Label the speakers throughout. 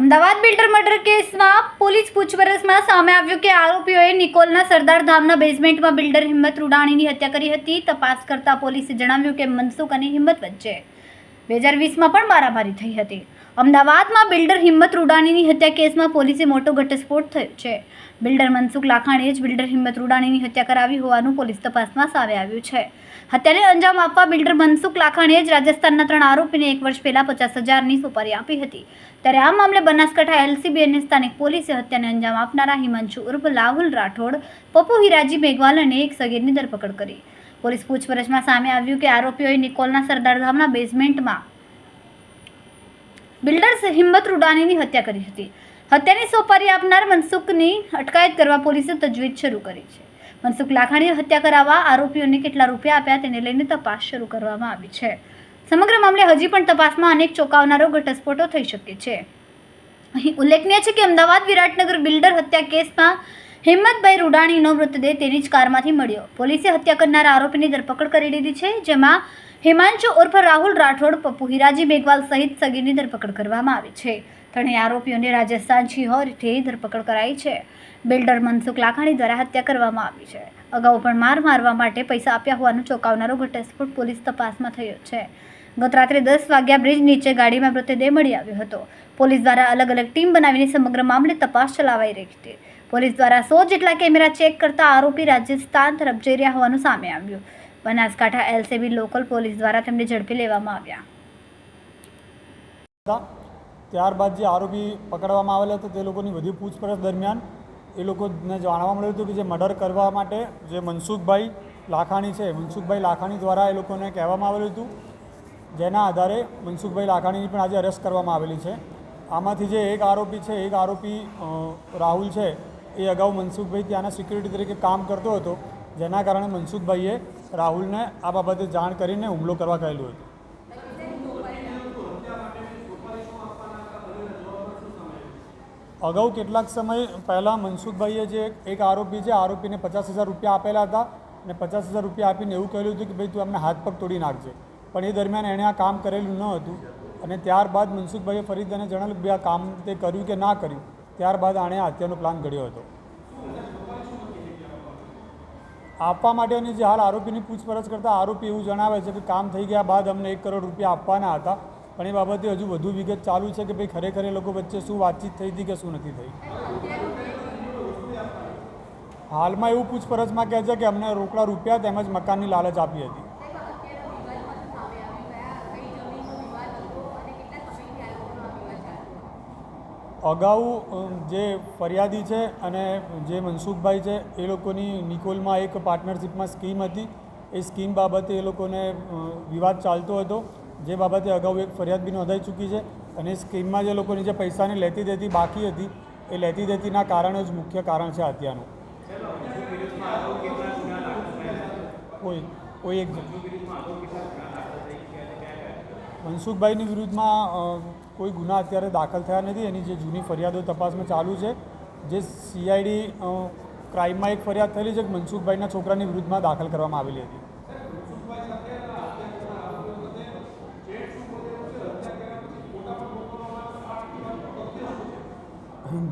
Speaker 1: Ahmedabad builder murder કેસમાં police પૂછપરછમાં સામે આવ્યું કે આરોપીઓએ નિકોલના સરદાર ધામના બેઝમેન્ટમાં બિલ્ડર હિંમત રૂડાણીની હત્યા કરી હતી. તપાસ કરતા પોલીસે જણાવ્યું કે મનસુખ અને હિંમત વચ્ચે 2020માં પણ મારામારી થઈ હતી. અમદાવાદમાં બિલ્ડર હિંમત રૂડાણીની હત્યા કેસમાં પોલીસે મોટો ઘટસ્ફોટ થયો છે. બિલ્ડર મનસુખ લાખાણીએ જ બિલ્ડર હિંમત રૂડાણીની હત્યા કરાવી હોવાનું પોલીસ તપાસમાં સામે આવ્યું છે. હત્યાને અંજામ આપવા બિલ્ડર મનસુખ લાખાણીએ જ રાજસ્થાનના 3 આરોપીને 1 વર્ષ પહેલા 50,000ની સોપારી આપી હતી. ત્યારે આ મામલે બનાસકાંઠા એલસીબી અને સ્થાનિક પોલીસે હત્યાને અંજામ આપનારા હિમાંશુ ઉર્ફ રાહુલ રાઠોડ, પપ્પુ હિરાજી મેઘવાલ અને એક સગીરની ધરપકડ કરી. પોલીસ પૂછપરછમાં સામે આવ્યું કે આરોપીઓએ નિકોલના સરદારધામના બેઝમેન્ટમાં બિલ્ડર હિંમત રૂડાણીની હત્યા કરી હતી. હત્યાની સોપારી આપનાર મનસુખની અટકાયત કરવા પોલીસે તજવીજ શરૂ કરી છે. મનસુખ લાખાણીએ હત્યા કરાવવા આરોપીઓને કેટલા રૂપિયા આપ્યા તેને લઈને તપાસ શરૂ કરવામાં આવી છે. સમગ્ર મામલે હજી પણ તપાસમાં અનેક ચોંકાવનારો ઘટસ્ફોટો થઈ શકે છે. અહીં ઉલ્લેખનીય છે કે અમદાવાદ વિરાટનગર બિલ્ડર હત્યા કેસમાં હિંમતભાઈ રૂડાણીનો મૃતદેહ તેની જ કારમાંથી મળ્યો. પોલીસે હત્યા કરનારા આરોપીની ધરપકડ કરી લીધી છે, જેમાં હિમાંશુ ઉર્ફ રાહુલ રાઠોડ, પપ્પુ હિરાજી મેઘવાલ સહિત સગીરની ધરપકડ કરવામાં આવી છે. ત્રણેય આરોપીઓને રાજસ્થાન શિહોરથી ધરપકડ કરાઈ છે. બિલ્ડર મનસુખ લાખાણી દ્વારા હત્યા કરવામાં આવી છે. અગાઉ પણ મારવા માટે પૈસા આપ્યા હોવાનો ચોંકાવનારો ઘટસ્ફોટ પોલીસ તપાસમાં થયો છે. ગત રાત્રે 10 વાગ્યા બ્રિજ નીચે ગાડીમાં મૃતદેહ મળી આવ્યો હતો. પોલીસ દ્વારા અલગ અલગ ટીમ બનાવીને સમગ્ર મામલે તપાસ ચલાવાઈ રહી હતી. પોલીસ દ્વારા 100 જેટલા કેમેરા ચેક કરતા આરોપી રાજસ્થાન તરફ જઈ રહ્યા હોવાનું સામે આવ્યું. બનાસકાંઠા એલસીબી લોકલ પોલીસ દ્વારા તેમને ઝડપી લેવામાં આવ્યા.
Speaker 2: ત્યારબાદ જે આરોપી પકડવામાં આવેલા હતા તે લોકોની વધુ પૂછપરછ દરમિયાન એ લોકોને જાણવા મળ્યું હતું કે જે મર્ડર કરવા માટે જે મનસુખભાઈ લાખાણી છે, મનસુખભાઈ લાખાણી દ્વારા એ લોકોને કહેવામાં આવેલું હતું, જેના આધારે મનસુખભાઈ લાખાણીની પણ આજે અરેસ્ટ કરવામાં આવેલી છે. આમાંથી જે એક આરોપી છે, એક આરોપી રાહુલ છે, એ અગાઉ મનસુખભાઈ ત્યાંના સિક્યુરિટી તરીકે કામ કરતો હતો, જેના કારણે મનસુખભાઈએ રાહુલને આ બાબતે જાણ કરીને હુમલો કરવા કહેલું હતું. અગાઉ કેટલાક સમય પહેલાં મનસુખભાઈએ જે એક આરોપી છે, આરોપીને 50,000 રૂપિયા આપેલા હતા અને 50,000 રૂપિયા આપીને એવું કહેલું હતું કે ભાઈ તું અમને હાથ પગ તોડી નાખજે, પણ એ દરમિયાન એણે આ કામ કરેલું ન હતું. અને ત્યારબાદ મનસુખભાઈએ ફરી તેને જણાવ્યું કે ભાઈ આ કામ તે કર્યું કે ના કર્યું. ત્યારબાદ આણે હત્યાનો પ્લાન ઘડ્યો હતો. આપવા માટેની જે હાલ આરોપીની પૂછપરછ કરતાં આરોપી એવું જણાવે છે કે કામ થઈ ગયા બાદ અમને 1 કરોડ રૂપિયા આપવાના હતા, પણ એ બાબતે હજુ વધુ વિગત ચાલુ છે કે ભાઈ ખરેખર એ લોકો વચ્ચે શું વાતચીત થઈ હતી કે શું નથી થઈ. હાલમાં એવું પૂછપરછમાં કહે છે કે અમને રોકડા રૂપિયા તેમજ મકાનની લાલચ આપી હતી. અગાઉ જે ફરિયાદી છે અને જે મનસુખભાઈ છે એ લોકોની નિકોલમાં એક પાર્ટનરશિપમાં સ્કીમ હતી. એ સ્કીમ બાબતે એ લોકોને વિવાદ ચાલતો હતો, જે બાબતે અગાઉ એક ફરિયાદ બી નોંધાઈ ચૂકી છે. અને સ્કીમમાં જે લોકોની જે પૈસાની લેતી દેતી બાકી હતી, એ લેતી દેતીના કારણે જ મુખ્ય કારણ છે હત્યાનું. કોઈ એક મનસુખભાઈની વિરુદ્ધમાં કોઈ ગુના અત્યારે દાખલ થયા નથી. એની જે જૂની ફરિયાદો તપાસમાં ચાલુ છે. જે સીઆઈડી ક્રાઇમમાં એક ફરિયાદ થયેલી છે કે મનસુખભાઈના છોકરાની વિરુદ્ધમાં દાખલ કરવામાં આવેલી હતી.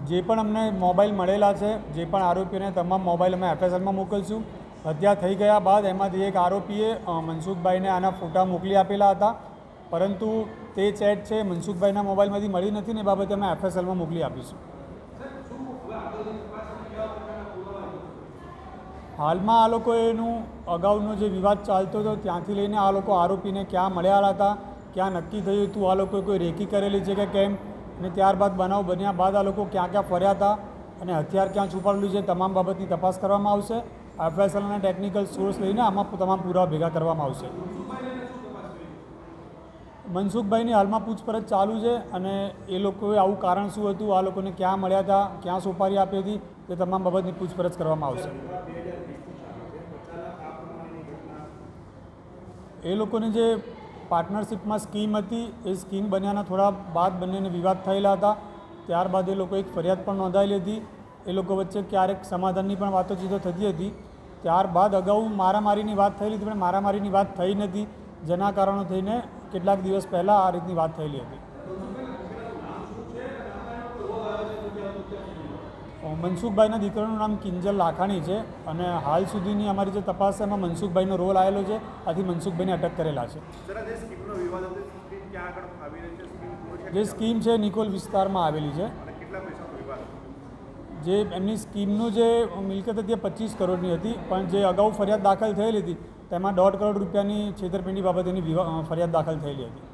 Speaker 2: જે પણ અમને મોબાઈલ મળેલા છે, જે પણ આરોપીઓને તમામ મોબાઈલ અમે એફએસએલમાં મોકલશું. હત્યા થઈ ગયા બાદ એમાંથી એક આરોપીએ મનસુખભાઈને આના ફોટા મોકલી આપેલા હતા, પરંતુ તે ચેટ છે મનસુખભાઈના મોબાઈલમાંથી મળી નથી ને એ બાબતે અમે એફએસએલમાં મોકલી આપીશું. હાલમાં આ લોકોનું અગાઉનો જે વિવાદ ચાલતો હતો ત્યાંથી લઈને આ લોકો આરોપીને ક્યાં મળ્યા હતા, ક્યાં નક્કી થયું હતું, આ લોકોએ કોઈ રેકી કરેલી છે કે કેમ, અને ત્યારબાદ બનાવ બન્યા બાદ આ લોકો ક્યાં ક્યાં ફર્યા હતા અને હથિયાર ક્યાં છુપાડેલું છે, તમામ બાબતની તપાસ કરવામાં આવશે. એફએસએલ અને ટેકનિકલ સોર્સ લઈને આમાં તમામ પુરાવા ભેગા કરવામાં આવશે. મનસુખભાઈની હાલમાં પૂછપરછ ચાલુ છે અને એ લોકોએ આવું કારણ શું હતું, આ લોકોને ક્યાં મળ્યા હતા, ક્યાં સોપારી આપી હતી, તે તમામ બાબતની પૂછપરછ કરવામાં આવશે. એ લોકોની જે પાર્ટનરશિપમાં સ્કીમ હતી, એ સ્કીમ બન્યાના થોડા બાદ બંનેને વિવાદ થયેલા હતા. ત્યારબાદ એ લોકો એક ફરિયાદ પણ નોંધાયેલી હતી. એ લોકો વચ્ચે ક્યારેક સમાધાનની પણ વાતચીતો થતી હતી. ત્યારબાદ અગાઉ મારામારીની વાત થયેલી હતી, પણ મારામારીની વાત થઈ નથી, જેના કારણો થઈને કેટલાક દિવસ પહેલાં આ રીતની વાત થયેલી હતી. મનસુખભાઈના દીકરાનું નામ કિંજલ લાખાણી છે અને હાલ સુધીની અમારી જે તપાસ છે એમાં મનસુખભાઈનો રોલ આવેલો છે. આથી મનસુખભાઈને અટક કરેલા છે. જે સ્કીમ છે નિકોલ વિસ્તારમાં આવેલી છે. જે એમની સ્કીમનું જે મિલકત હતી એ 25 કરોડની હતી, પણ જે અગાઉ ફરિયાદ દાખલ થયેલી હતી તેમાં 1.5 કરોડ રૂપિયાની છેતરપિંડી બાબતેની ફરિયાદ દાખલ થયેલી હતી.